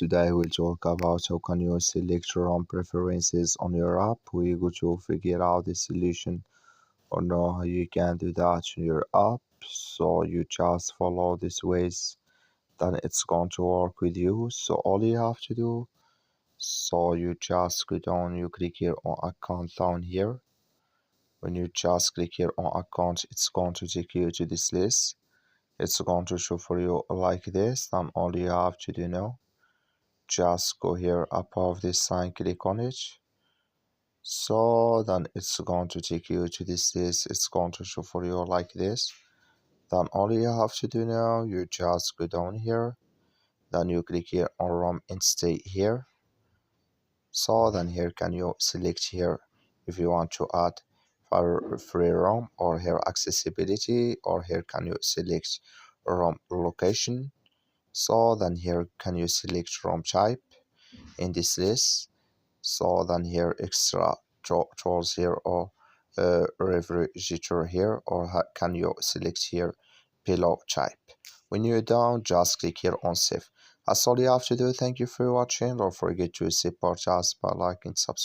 Today we'll talk about how can you select ROM preferences on your app. We go to figure out the solution or know how you can do that in your app. So you just follow these ways, then it's going to work with you. So all you have to do, so you just go down, you click here on account down here. When you just click here on account, it's going to take you to this list. It's going to show for you like this. Then all you have to do now, just go here above this sign, click on it. So then it's going to take you to this list. It's going to show for you like this. Then all you have to do now, you just go down here. Then you click here on ROM and stay here. So then here can you select here if you want to add for free ROM, or here accessibility, or here can you select ROM location. So then here can you select ROM type in this list. So then here extra tools here, or refrigerator here, or can you select here pillow type. When you're done, just click here on save. That's all you have to do. Thank you for watching. Don't forget to support us by liking, subscribe.